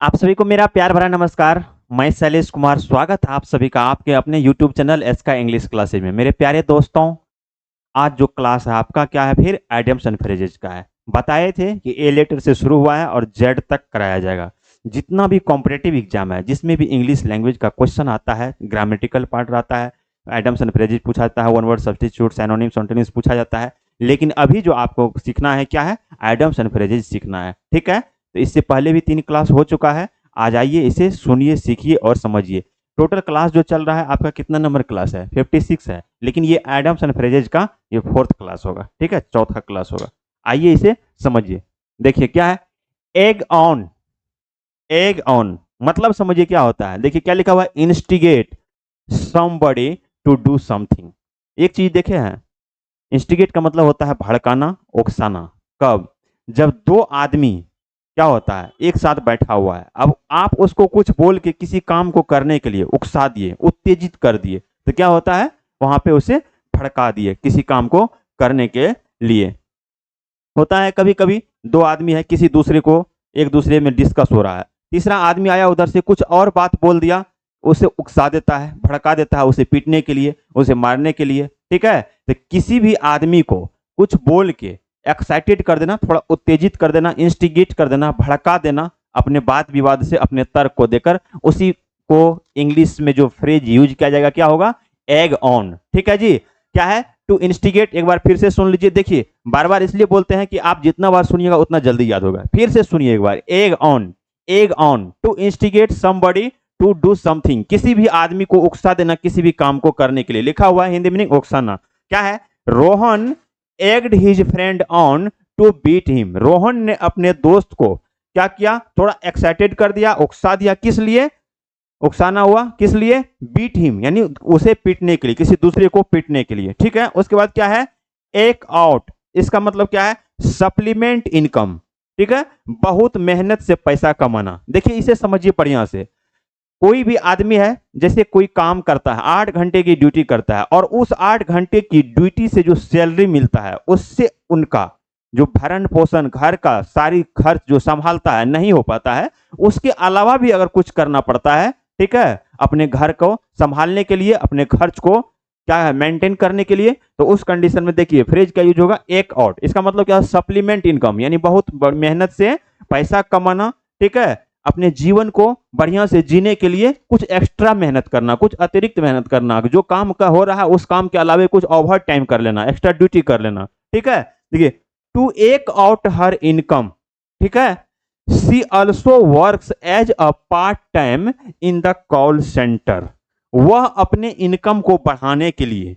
आप सभी को मेरा प्यार भरा नमस्कार। मैं शैलेश कुमार, स्वागत है आप सभी का आपके अपने YouTube चैनल एस का इंग्लिश क्लासेज में। मेरे प्यारे दोस्तों, आज जो क्लास है आपका क्या है, फिर आइडियम्स एंड फ्रेजेज का है। बताए थे कि ए लेटर से शुरू हुआ है और जेड तक कराया जाएगा। जितना भी कॉम्पिटिटिव एग्जाम है, जिसमें भी इंग्लिश लैंग्वेज का क्वेश्चन आता है, ग्रामेटिकल पार्ट रहता है, आइडियम्स एंड फ्रेजेज पूछा जाता है, one word substitute, synonyms, antonyms पूछा जाता है। लेकिन अभी जो आपको सीखना है क्या है, आइडियम्स एंड फ्रेजेज सीखना है। ठीक है, तो इससे पहले भी 3 क्लास हो चुका है। आ जाइए, इसे सुनिए, सीखिए और समझिए। टोटल क्लास जो चल रहा है आपका कितना नंबर क्लास है, 56 है। लेकिन ये एडम्स एंड फ्रेजेज का ये 4th क्लास होगा। ठीक है, चौथा क्लास होगा। आइए इसे समझिए। देखिए क्या है, एग ऑन। एग ऑन मतलब समझिए क्या होता है। देखिए क्या लिखा हुआ है, instigate somebody to do something. एक चीज देखे हैं, इंस्टिगेट का मतलब होता है भड़काना, उकसाना। कब? जब दो आदमी क्या होता है, एक साथ बैठा हुआ है, अब आप उसको कुछ बोल के किसी काम को करने के लिए उकसा दिए, उत्तेजित कर दिए, तो क्या होता है, वहां पे उसे भड़का दिए किसी काम को करने के लिए। होता है कभी कभी दो आदमी है, किसी दूसरे को एक दूसरे में डिस्कस हो रहा है, तीसरा आदमी आया उधर से कुछ और बात बोल दिया, उसे उकसा देता है, भड़का देता है, उसे पीटने के लिए, उसे मारने के लिए। ठीक है, तो किसी भी आदमी को कुछ बोल के एक्साइटेड कर देना, थोड़ा उत्तेजित कर देना, इंस्टिगेट कर देना, भड़का देना, अपने बात विवाद से, अपने तर्क को देकर, उसी को इंग्लिश में जो फ्रेज यूज किया जाएगा क्या होगा, एग ऑन। ठीक है जी, क्या है, टू इंस्टिगेट। एक बार फिर से सुन लीजिए। देखिए बार बार इसलिए बोलते हैं कि आप जितना बार सुनिएगा उतना जल्दी याद होगा। फिर से सुनिए एक बार, egg on. Egg on to instigate somebody to do something, किसी भी आदमी को उकसा देना किसी भी काम को करने के लिए। लिखा हुआ है हिंदी मीनिंग उकसाना। क्या है, Rohan egged his friend on to beat him. Rohan ने अपने दोस्त को क्या किया, थोड़ा एक्साइटेड कर दिया, उकसा दिया। किस लिए उकसाना हुआ, किस लिए, बीट हिम यानी उसे पीटने के लिए, किसी दूसरे को पीटने के लिए। ठीक है, उसके बाद क्या है, एक आउट, इसका मतलब क्या है, सप्लीमेंट इनकम। ठीक है, बहुत मेहनत से पैसा कमाना। देखिए इसे समझिए बढ़िया से। कोई भी आदमी है, जैसे कोई काम करता है, 8 घंटे की ड्यूटी करता है, और उस 8 घंटे की ड्यूटी से जो सैलरी मिलता है उससे उनका जो भरण पोषण, घर का सारी खर्च जो संभालता है नहीं हो पाता है। उसके अलावा भी अगर कुछ करना पड़ता है, ठीक है, अपने घर को संभालने के लिए, अपने खर्च को क्या है, मेंटेन करने के लिए, तो उस कंडीशन में देखिए फ्रेज का यूज होगा एक आउट। इसका मतलब क्या है, सप्लीमेंट इनकम यानी बहुत मेहनत से पैसा कमाना। ठीक है, अपने जीवन को बढ़िया से जीने के लिए कुछ एक्स्ट्रा मेहनत करना, कुछ अतिरिक्त मेहनत करना, जो काम का हो रहा है उस काम के अलावा कुछ ओवर टाइम कर लेना, एक्स्ट्रा ड्यूटी कर लेना। ठीक है, देखिए टू एक आउट हर इनकम। ठीक है, she also works as a part time in the call centre. वह अपने इनकम को बढ़ाने के लिए,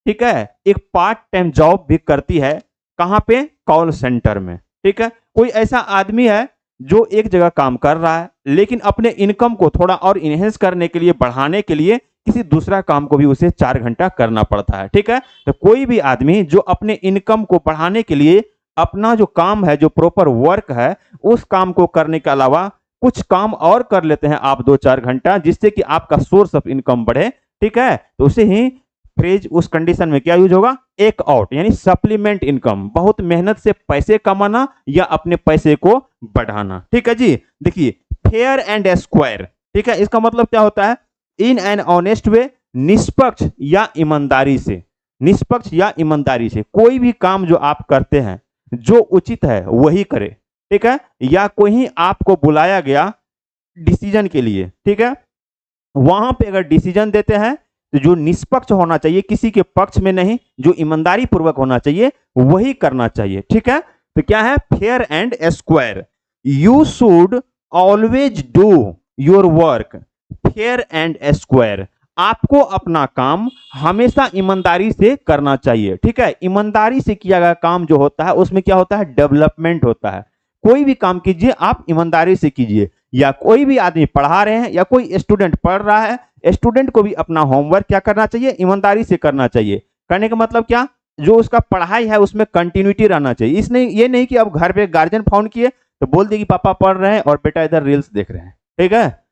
ठीक है, एक पार्ट टाइम जॉब भी करती है। कहां पे, कॉल सेंटर में। ठीक है, कोई ऐसा आदमी है जो एक जगह काम कर रहा है, लेकिन अपने इनकम को थोड़ा और इनहेंस करने के लिए, बढ़ाने के लिए किसी दूसरा काम को भी उसे 4 घंटा करना पड़ता है। ठीक है, तो कोई भी आदमी जो अपने इनकम को बढ़ाने के लिए अपना जो काम है, जो प्रॉपर वर्क है, उस काम को करने के अलावा कुछ काम और कर लेते हैं आप 2-4 घंटा, जिससे कि आपका सोर्स ऑफ इनकम बढ़े। ठीक है, तो उसे ही फ्रेज उस कंडीशन में क्या यूज होगा, एक आउट यानी सप्लीमेंट इनकम, बहुत मेहनत से पैसे कमाना या अपने पैसे को बढ़ाना। ठीक है जी, देखिए फेयर एंड स्क्वायर। ठीक है, इसका मतलब क्या होता है, इन एन ऑनेस्ट वे, निष्पक्ष या ईमानदारी से। निष्पक्ष या ईमानदारी से कोई भी काम जो आप करते हैं, जो उचित है वही करे। ठीक है, या कोई आपको बुलाया गया डिसीजन के लिए, ठीक है, वहां पे अगर डिसीजन देते हैं तो जो निष्पक्ष होना चाहिए, किसी के पक्ष में नहीं, जो ईमानदारी पूर्वक होना चाहिए वही करना चाहिए। ठीक है, तो क्या है, fair and square. You should always do your work fair and square. आपको अपना काम हमेशा ईमानदारी से करना चाहिए। ठीक है, ईमानदारी से किया गया काम जो होता है उसमें क्या होता है, डेवलपमेंट होता है। कोई भी काम कीजिए आप ईमानदारी से कीजिए। या कोई भी आदमी पढ़ा रहे हैं या कोई स्टूडेंट पढ़ रहा है, स्टूडेंट को भी अपना होमवर्क क्या करना चाहिए, ईमानदारी से करना चाहिए। करने का मतलब क्या, जो उसका पढ़ाई है उसमें कंटिन्यूटी रहना चाहिए। इसने ये नहीं कि अब घर पे गार्जियन फोन किए तो बोल दिए कि पापा पढ़ रहे हैं और बेटा इधर रील्स देख रहे हैं। ठीक है,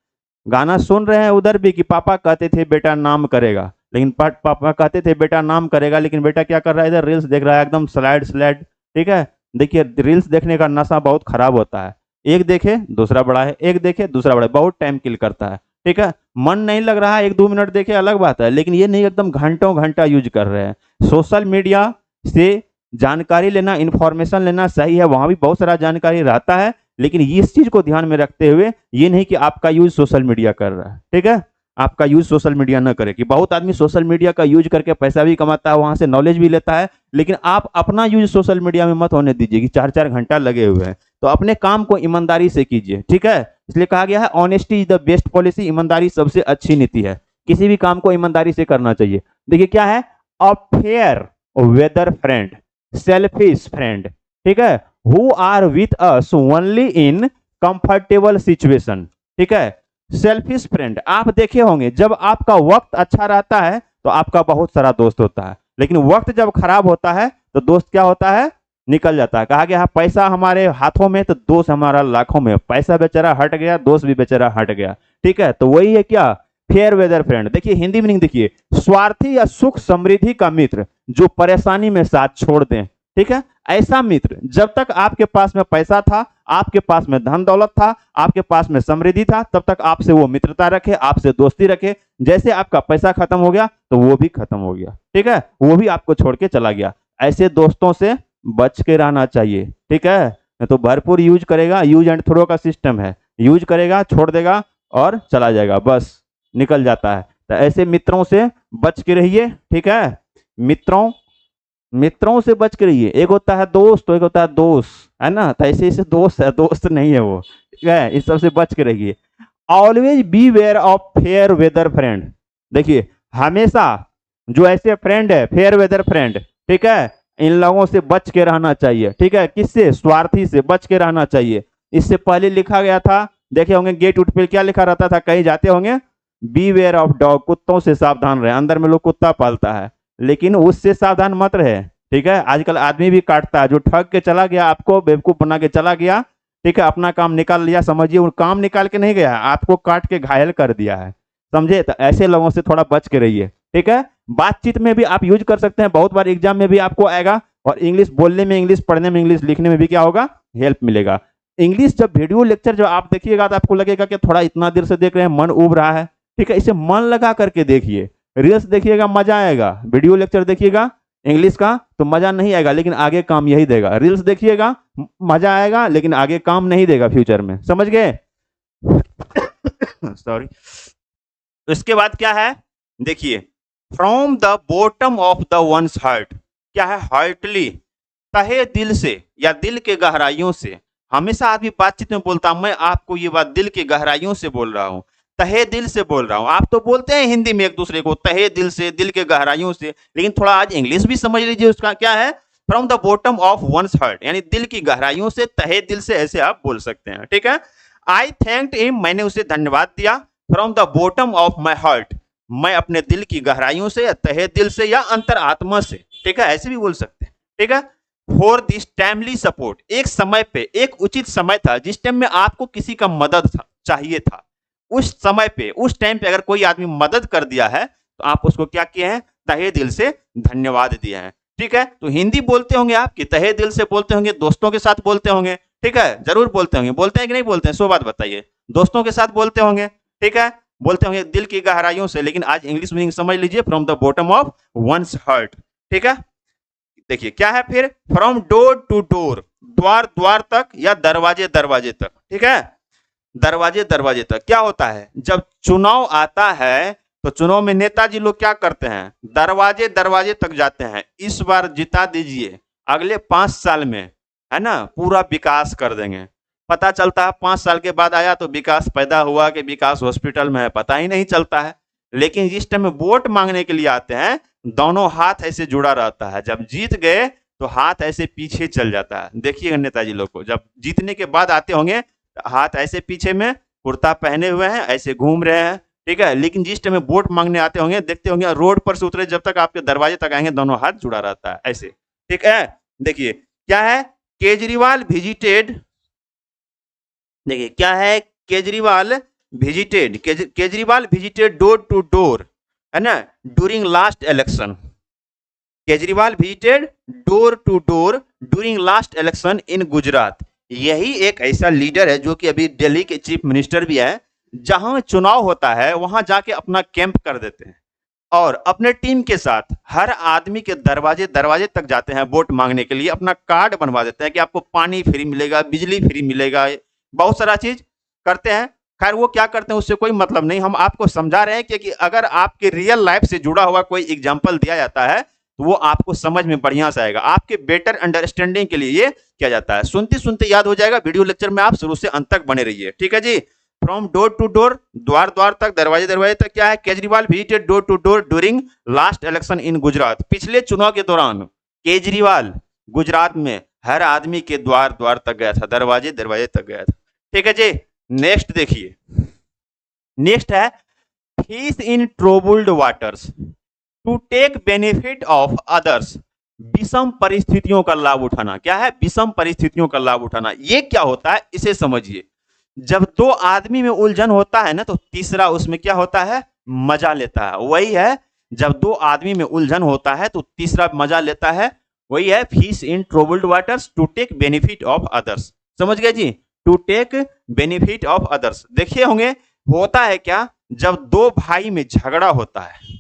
गाना सुन रहे हैं उधर भी कि पापा कहते थे बेटा नाम करेगा, लेकिन पापा कहते थे बेटा नाम करेगा, लेकिन बेटा क्या कर रहा है, इधर रील्स देख रहा है, एकदम स्लाइड स्लाइड। ठीक है, देखिए रील्स देखने का नशा बहुत खराब होता है। एक देखे दूसरा बड़ा है, एक देखे दूसरा बड़ा है, बहुत टाइम किल करता है। ठीक है, मन नहीं लग रहा है, 1-2 मिनट देखे अलग बात है, लेकिन ये नहीं एकदम घंटों घंटा यूज कर रहे हैं। सोशल मीडिया से जानकारी लेना, इंफॉर्मेशन लेना सही है, वहां भी बहुत सारा जानकारी रहता है, लेकिन इस चीज को ध्यान में रखते हुए ये नहीं कि आपका यूज सोशल मीडिया कर रहा है। ठीक है, आपका यूज सोशल मीडिया न करे। कि बहुत आदमी सोशल मीडिया का यूज करके पैसा भी कमाता है, वहां से नॉलेज भी लेता है, लेकिन आप अपना यूज सोशल मीडिया में मत होने दीजिए कि 4-4 घंटा लगे हुए हैं। तो अपने काम को ईमानदारी से कीजिए। ठीक है, इसलिए कहा गया है honesty is the best policy, ईमानदारी सबसे अच्छी नीति है। किसी भी काम को ईमानदारी से करना चाहिए। देखिए क्या है, a fair weather friend, selfish friend, ठीक है, who are with us only in comfortable situation. ठीक है, सेल्फिश फ्रेंड, आप देखे होंगे जब आपका वक्त अच्छा रहता है तो आपका बहुत सारा दोस्त होता है, लेकिन वक्त जब खराब होता है तो दोस्त क्या होता है, निकल जाता है। कहा गया पैसा हमारे हाथों में तो दोस्त हमारा लाखों में। पैसा बेचारा हट गया, दोस्त भी बेचारा हट गया। ठीक है, तो वही है क्या, फेयर वेदर फ्रेंड। देखिए हिंदी मीनिंग देखिए, स्वार्थी या सुख समृद्धि का मित्र जो परेशानी में साथ छोड़ दें। ठीक है, ऐसा मित्र जब तक आपके पास में पैसा था, आपके पास में धन दौलत था, आपके पास में समृद्धि था, तब तक आपसे वो मित्रता रखे, आपसे दोस्ती रखे। जैसे आपका पैसा खत्म हो गया तो वो भी खत्म हो गया। ठीक है, वो भी आपको छोड़ के चला गया। ऐसे दोस्तों से बच के रहना चाहिए। ठीक है, तो भरपूर यूज करेगा, यूज एंड थ्रो का सिस्टम है, यूज करेगा छोड़ देगा और चला जाएगा, बस निकल जाता है। तो ऐसे मित्रों से बच के रहिए। ठीक है, मित्रों से बच के रहिए। एक होता है दोस्त तो एक होता है दोस्त, है ना, तो ऐसे ऐसे दोस्त है, दोस्त नहीं है वो। ठीक है, इस सब से बच के रहिए। Always beware of fair weather friend. देखिए हमेशा जो ऐसे फ्रेंड है, फेयर वेदर फ्रेंड, ठीक है, इन लोगों से बच के रहना चाहिए। ठीक है, किससे, स्वार्थी से बच के रहना चाहिए। इससे पहले लिखा गया था, देखे होंगे गेट उठ पे क्या लिखा रहता था, कहीं जाते होंगे, बी वेयर ऑफ डॉग, कुत्तों से सावधान रहे। अंदर में लोग कुत्ता पालता है, लेकिन उससे सावधान मत रहे। ठीक है, आजकल आदमी भी काटता है, जो ठग के चला गया, आपको बेवकूफ बना के चला गया। ठीक है, अपना काम निकाल लिया, समझिए वो काम निकाल के नहीं गया, आपको काट के घायल कर दिया है, समझे। तो ऐसे लोगों से थोड़ा बच के रहिए। ठीक है, बातचीत में भी आप यूज कर सकते हैं, बहुत बार एग्जाम में भी आपको आएगा, और इंग्लिश बोलने में, इंग्लिश पढ़ने में, इंग्लिश लिखने में भी क्या होगा, हेल्प मिलेगा। इंग्लिश जब वीडियो लेक्चर जो आप देखिएगा तो आपको लगेगा कि थोड़ा इतना देर से देख रहे हैं, मन उब रहा है। ठीक है, इसे मन लगा करके देखिए। रील्स देखिएगा मजा आएगा, वीडियो लेक्चर देखिएगा इंग्लिश का तो मजा नहीं आएगा, लेकिन आगे काम यही देगा। रील्स देखिएगा मजा आएगा, लेकिन आगे काम नहीं देगा फ्यूचर में, समझ गए। सॉरी। इसके बाद क्या है, देखिए, from the bottom of the ones heart, क्या है, हार्टली, तहे दिल से या दिल के गहराइयों से। हमेशा आदमी बातचीत में बोलता, मैं आपको ये बात दिल की गहराइयों से बोल रहा हूं, तहे दिल से बोल रहा हूं। आप तो बोलते हैं हिंदी में एक दूसरे को तहे दिल से, दिल के गहराइयों से, लेकिन थोड़ा आज इंग्लिश भी समझ लीजिए। उसका क्या है, from the bottom of once heart, यानी दिल की गहराइयों से, तहे दिल से, ऐसे आप बोल सकते हैं। ठीक है, आई थैंक्ड हिम, मैंने उसे धन्यवाद दिया। From the bottom of my heart, मैं अपने दिल की गहराइयों से या तहे दिल से या अंतर आत्मा से। ठीक है, ऐसे भी बोल सकते हैं। ठीक है, फॉर दिस टाइमली सपोर्ट, एक समय पे, एक उचित समय था जिस टाइम में आपको किसी का मदद चाहिए था, उस समय पे, उस टाइम पे अगर कोई आदमी मदद कर दिया है तो आप उसको क्या किए हैं, तहे दिल से धन्यवाद दिए हैं। ठीक है, तो हिंदी बोलते होंगे आप कि तहे दिल से बोलते होंगे, दोस्तों के साथ बोलते होंगे। ठीक है, जरूर बोलते होंगे, बोलते हैं कि नहीं बोलते हैं, सो बात बताइए। दोस्तों के साथ बोलते होंगे, ठीक है, बोलते होंगे दिल की गहराइयों से, लेकिन आज इंग्लिश मीनिंग समझ लीजिए, from the bottom of once heart. ठीक है, देखिए क्या है फिर, फ्रॉम डोर टू डोर, द्वार द्वार तक या दरवाजे दरवाजे तक। ठीक है, दरवाजे दरवाजे तक क्या होता है, जब चुनाव आता है तो चुनाव में नेताजी लोग क्या करते हैं, दरवाजे दरवाजे तक जाते हैं, इस बार जिता दीजिए, अगले 5 साल में, है ना, पूरा विकास कर देंगे। पता चलता है 5 साल के बाद आया तो विकास पैदा हुआ कि विकास हॉस्पिटल में है, पता ही नहीं चलता है। लेकिन जिस टाइम में वोट मांगने के लिए आते हैं, दोनों हाथ ऐसे जुड़ा रहता है, जब जीत गए तो हाथ ऐसे पीछे चल जाता है। देखिएगा नेताजी लोग को, जब जीतने के बाद आते होंगे हाथ ऐसे पीछे में, कुर्ता पहने हुए हैं, ऐसे घूम रहे हैं। ठीक है, लेकिन जिस टाइम में वोट मांगने आते होंगे, देखते होंगे रोड पर से उतरे जब तक आपके दरवाजे तक आएंगे, दोनों हाथ जुड़ा रहता है ऐसे। ठीक है, देखिए क्या है, केजरीवाल विजिटेड, देखिए क्या है, Kejriwal visited, Kejriwal visited door to door, है ना, during last election. Kejriwal visited door to door during last election in Gujarat, यही एक ऐसा लीडर है जो कि अभी दिल्ली के चीफ मिनिस्टर भी है, जहां चुनाव होता है वहां जाके अपना कैंप कर देते हैं और अपने टीम के साथ हर आदमी के दरवाजे दरवाजे तक जाते हैं वोट मांगने के लिए, अपना कार्ड बनवा देते हैं कि आपको पानी फ्री मिलेगा, बिजली फ्री मिलेगा, बहुत सारा चीज करते हैं। खैर वो क्या करते हैं उससे कोई मतलब नहीं, हम आपको समझा रहे हैं कि अगर आपके रियल लाइफ से जुड़ा हुआ कोई एग्जाम्पल दिया जाता है तो वो आपको समझ में बढ़िया से आएगा, आपके बेटर अंडरस्टैंडिंग के लिए ये किया जाता है। सुनते सुनते याद हो जाएगा, वीडियो लेक्चर में आप शुरू से अंत तक बने रहिए, ठीक है जी। फ्रॉम डोर टू डोर, द्वार द्वार तक, दरवाजे दरवाजे तक, क्या है, Kejriwal visited door to door during last election in Gujarat. पिछले चुनाव के दौरान केजरीवाल गुजरात में हर आदमी के द्वार द्वार तक गया था, दरवाजे दरवाजे तक गया था, ठीक है जी। नेक्स्ट देखिए, नेक्स्ट है fish in troubled waters to take benefit of others. विषम परिस्थितियों का लाभ उठाना, क्या है, विषम परिस्थितियों का लाभ उठाना। ये क्या होता है इसे समझिए। जब दो आदमी में उलझन होता है ना तो तीसरा उसमें क्या होता है, मजा लेता है। वही है, जब दो आदमी में उलझन होता है तो तीसरा मजा लेता है, वही है fish in troubled waters to take benefit of others. समझ गए जी, to take benefit of others. देखिए होंगे, होता है क्या, जब दो भाई में झगड़ा होता है,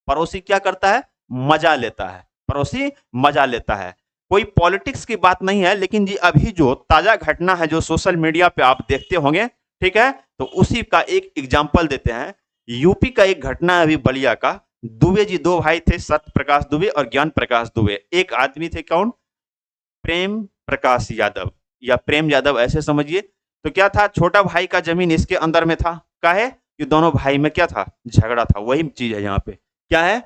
पड़ोसी क्या करता है, मजा लेता है, पड़ोसी मजा लेता है। कोई पॉलिटिक्स की बात नहीं है, लेकिन जी अभी जो ताजा घटना है जो सोशल मीडिया पे आप देखते होंगे, ठीक है, तो उसी का एक एग्जांपल देते हैं। यूपी का एक घटना है अभी बलिया का। दुबे जी दो भाई थे, सत्य प्रकाश दुबे और ज्ञान प्रकाश दुबे। एक आदमी थे कौन, प्रेम प्रकाश यादव या प्रेम यादव ऐसे समझिए। तो क्या था, छोटा भाई का जमीन इसके अंदर में था, काहे कि दोनों भाई में क्या था, झगड़ा था। वही चीज है यहाँ पे, क्या है,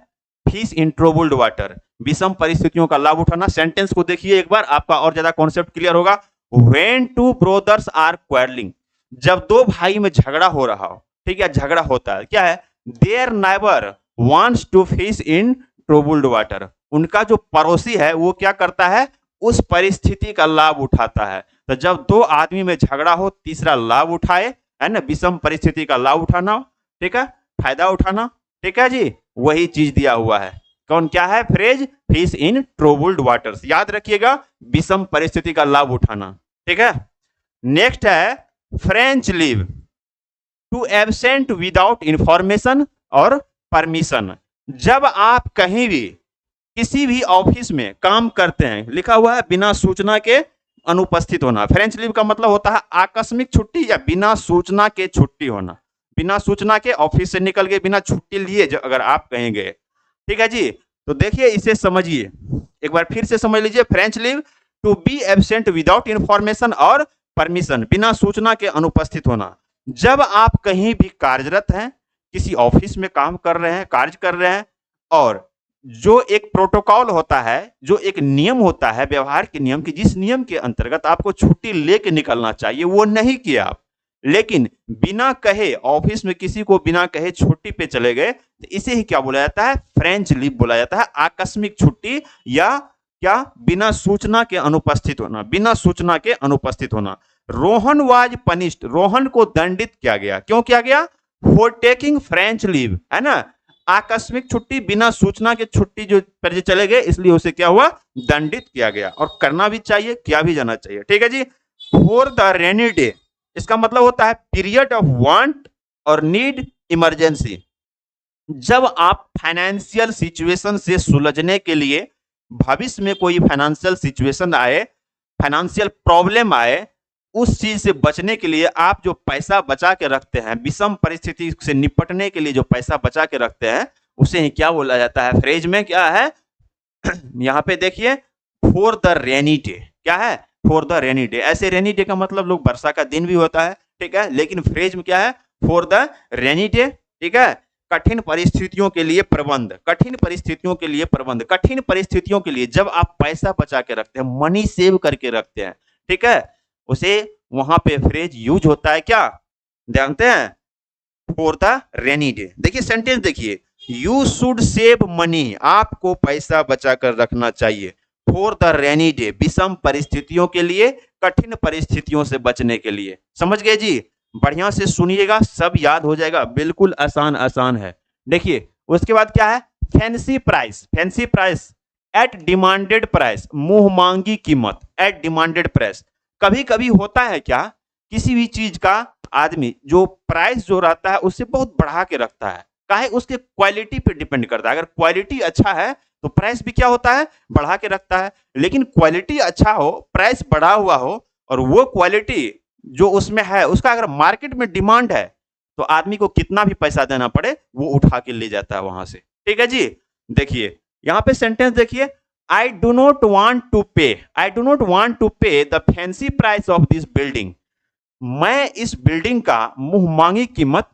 फिश इन ट्रोबल्ड वाटर, विषम परिस्थितियों का लाभ उठाना। सेंटेंस को देखिए एक बार, आपका और ज्यादा कॉन्सेप्ट क्लियर होगा। When two brothers are quarreling, जब दो भाई में झगड़ा हो रहा हो, ठीक है, झगड़ा होता है, क्या है, their neighbour wants to fish in troubled water, उनका जो पड़ोसी है वो क्या करता है, उस परिस्थिति का लाभ उठाता है। तो जब दो आदमी में झगड़ा हो तीसरा लाभ उठाए, है ना, विषम परिस्थिति का लाभ उठाना, ठीक है, फायदा उठाना, ठीक है जी, वही चीज दिया हुआ है। कौन, क्या है, phrase fish in troubled waters, याद रखिएगा, विषम परिस्थिति का लाभ उठाना, ठीक है। नेक्स्ट है French leave, to absent without information और परमिशन। जब आप कहीं भी किसी भी ऑफिस में काम करते हैं, लिखा हुआ है बिना सूचना के अनुपस्थित होना। फ्रेंच लीव का मतलब होता है आकस्मिक छुट्टी या बिना सूचना के छुट्टी होना। बिना सूचना के ऑफिस से निकल गए, बिना छुट्टी लिए अगर आप कहीं गए, ठीक है जी। तो देखिए इसे समझिए एक बार फिर से समझ लीजिए। French leave, to be absent without information और परमिशन, बिना सूचना के अनुपस्थित होना। जब आप कहीं भी कार्यरत हैं, किसी ऑफिस में काम कर रहे हैं, कार्य कर रहे हैं, और जो एक प्रोटोकॉल होता है, जो एक नियम होता है, व्यवहार के नियम की, जिस नियम के अंतर्गत आपको छुट्टी लेके निकलना चाहिए वो नहीं किया आप, लेकिन बिना कहे ऑफिस में किसी को बिना कहे छुट्टी पे चले गए, तो इसे ही क्या बोला जाता है, फ्रेंच लीव बोला जाता है। आकस्मिक छुट्टी या क्या, बिना सूचना के अनुपस्थित होना, बिना सूचना के अनुपस्थित होना। रोहन वाज पनिश्ड, रोहन को दंडित किया गया, क्यों किया गया, फॉर टेकिंग फ्रेंच लीव, है ना, आकस्मिक छुट्टी, बिना सूचना के छुट्टी जो पर चले गए, इसलिए उसे क्या हुआ, दंडित किया गया। और करना भी चाहिए, किया भी जाना चाहिए, ठीक है जी। फॉर द रेनी डे, इसका मतलब होता है पीरियड ऑफ वांट और नीड, इमरजेंसी। जब आप फाइनेंशियल सिचुएशन से सुलझने के लिए, भविष्य में कोई फाइनेंशियल सिचुएशन आए, फाइनेंशियल प्रॉब्लम आए, उस चीज से बचने के लिए आप जो पैसा बचा के रखते हैं, विषम परिस्थिति से निपटने के लिए जो पैसा बचा के रखते हैं, उसे ही क्या बोला जाता है, फ्रेज में क्या है, यहाँ पे देखिए, फॉर द रेनी डे, क्या है, फॉर द रेनी डे। ऐसे रेनी डे का मतलब लोग वर्षा का दिन भी होता है, ठीक है, लेकिन फ्रेज में क्या है, फॉर द रेनी डे, ठीक है। कठिन परिस्थितियों के लिए प्रबंध, कठिन परिस्थितियों के लिए प्रबंध, कठिन परिस्थितियों के लिए जब आप पैसा बचा के रखते हैं, मनी सेव करके रखते हैं, ठीक है, उसे वहां पे फ्रेज यूज होता है, क्या जानते हैं, फॉर द रेनी डे। देखिए सेंटेंस देखिए, यू शुड सेव मनी, आपको पैसा बचा कर रखना चाहिए, फॉर द रेनी डे, विषम परिस्थितियों के लिए, कठिन परिस्थितियों से बचने के लिए। समझ गए जी, बढ़िया से सुनिएगा, सब याद हो जाएगा, बिल्कुल आसान आसान है। देखिए उसके बाद क्या है, fancy price, fancy price, at demanded price, मुंह मांगी कीमत, एट डिमांडेड प्राइस। कभी कभी होता है क्या, किसी भी चीज का आदमी जो प्राइस जो रहता है उससे बहुत बढ़ा के रखता है, काहे उसके क्वालिटी पे डिपेंड करता है। अगर क्वालिटी अच्छा है तो प्राइस भी क्या होता है, बढ़ा के रखता है। लेकिन क्वालिटी अच्छा हो, प्राइस बढ़ा हुआ हो, और वो क्वालिटी जो उसमें है उसका अगर मार्केट में डिमांड है तो आदमी को कितना भी पैसा देना पड़े वो उठा के ले जाता है वहां से। ठीक है जी। देखिए यहाँ पे सेंटेंस देखिए, I do not want to pay, I do not want to pay the fancy price of this building. मैं इस बिल्डिंग का मुंह मांगी कीमत,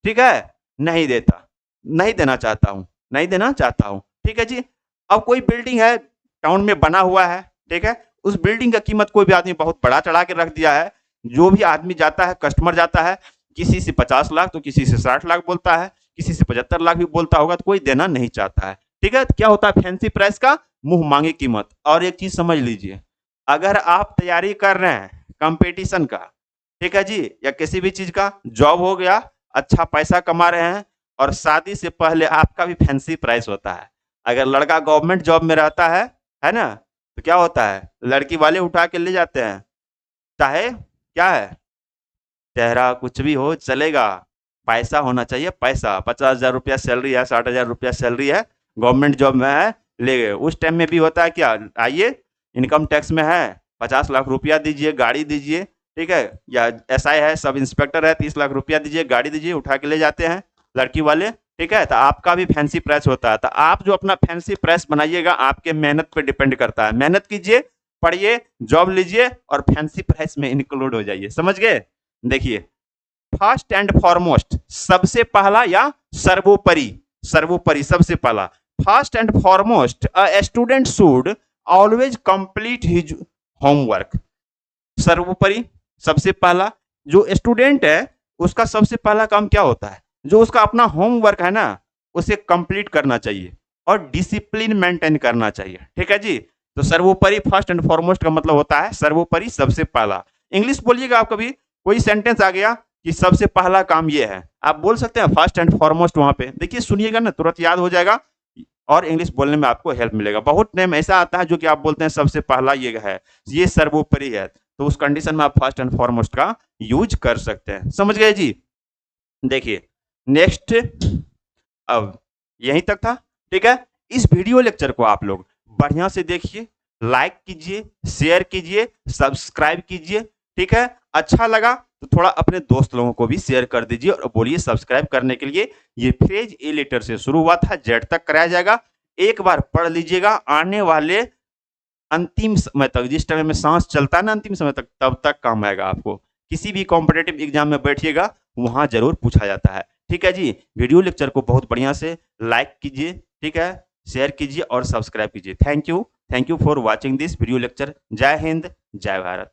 ठीक है, नहीं देता, नहीं देना चाहता हूं, नहीं देना चाहता हूं। ठीक है जी। अब कोई बिल्डिंग है, टाउन में बना हुआ है, ठीक है, उस बिल्डिंग का कीमत कोई भी आदमी बहुत बड़ा चढ़ा के रख दिया है। जो भी आदमी जाता है, कस्टमर जाता है, किसी से 50 लाख तो किसी से 60 लाख बोलता है, किसी से 75 लाख भी बोलता होगा, तो कोई देना नहीं चाहता है। ठीक है, क्या होता है फैंसी प्राइस का, मुंह मांगी कीमत। और एक चीज समझ लीजिए, अगर आप तैयारी कर रहे हैं कंपटीशन का, ठीक है जी, या किसी भी चीज का, जॉब हो गया, अच्छा पैसा कमा रहे हैं, और शादी से पहले आपका भी फैंसी प्राइस होता है। अगर लड़का गवर्नमेंट जॉब में रहता है ना, तो क्या होता है, लड़की वाले उठा के ले जाते हैं, चाहे क्या है, चेहरा कुछ भी हो चलेगा, पैसा होना चाहिए, पैसा। 50,000 रुपया सैलरी है, 60,000 रुपया सैलरी है, गवर्नमेंट जॉब में है, ले गए। उस टाइम में भी होता है क्या, आइए इनकम टैक्स में है, 50 लाख रुपया दीजिए, गाड़ी दीजिए, ठीक है, या एसआई है, सब इंस्पेक्टर है, 30 लाख रुपया दीजिए, गाड़ी दीजिए, उठा के ले जाते हैं लड़की वाले। ठीक है, तो आपका भी फैंसी प्राइस होता है। तो आप जो अपना फैंसी प्राइस बनाइएगा आपके मेहनत पे डिपेंड करता है। मेहनत कीजिए, पढ़िए, जॉब लीजिए, और फैंसी प्राइस में इंक्लूड हो जाइए। समझ गए। देखिए, फर्स्ट एंड फॉरमोस्ट, सबसे पहला या सर्वोपरि, सर्वोपरि सबसे पहला। First and foremost, a student should always complete his homework. सर्वोपरि, सबसे पहला, जो स्टूडेंट है उसका सबसे पहला काम क्या होता है, जो उसका अपना होमवर्क है ना उसे कंप्लीट करना चाहिए और डिसिप्लिन मेंटेन करना चाहिए। ठीक है जी। तो सर्वोपरि, फर्स्ट एंड फॉरमोस्ट का मतलब होता है सर्वोपरि, सबसे पहला। इंग्लिश बोलिएगा, आप कभी कोई सेंटेंस आ गया कि सबसे पहला काम ये है, आप बोल सकते हैं फर्स्ट एंड फॉरमोस्ट। वहां पे देखिए, सुनिएगा ना, तुरंत याद हो जाएगा और इंग्लिश बोलने में आपको हेल्प मिलेगा। बहुत नेम ऐसा आता है जो कि आप बोलते हैं सबसे पहला ये है, ये सर्वोपरि है, तो उस कंडीशन में आप फर्स्ट एंड फॉरमोस्ट का यूज कर सकते हैं। समझ गए जी। देखिए नेक्स्ट, अब यहीं तक था। ठीक है, इस वीडियो लेक्चर को आप लोग बढ़िया से देखिए, लाइक कीजिए, शेयर कीजिए, सब्सक्राइब कीजिए। ठीक है, अच्छा लगा तो थोड़ा अपने दोस्त लोगों को भी शेयर कर दीजिए और बोलिए सब्सक्राइब करने के लिए। ये फ्रेज ए लेटर से शुरू हुआ था, जेड तक कराया जाएगा। एक बार पढ़ लीजिएगा, आने वाले अंतिम समय तक, जिस टाइम में सांस चलता है ना अंतिम समय तक, तब तक काम आएगा आपको। किसी भी कॉम्पिटेटिव एग्जाम में बैठिएगा, वहां जरूर पूछा जाता है। ठीक है जी। वीडियो लेक्चर को बहुत बढ़िया से लाइक कीजिए, ठीक है, शेयर कीजिए और सब्सक्राइब कीजिए। Thank you for watching this video lecture. जय हिंद, जय भारत।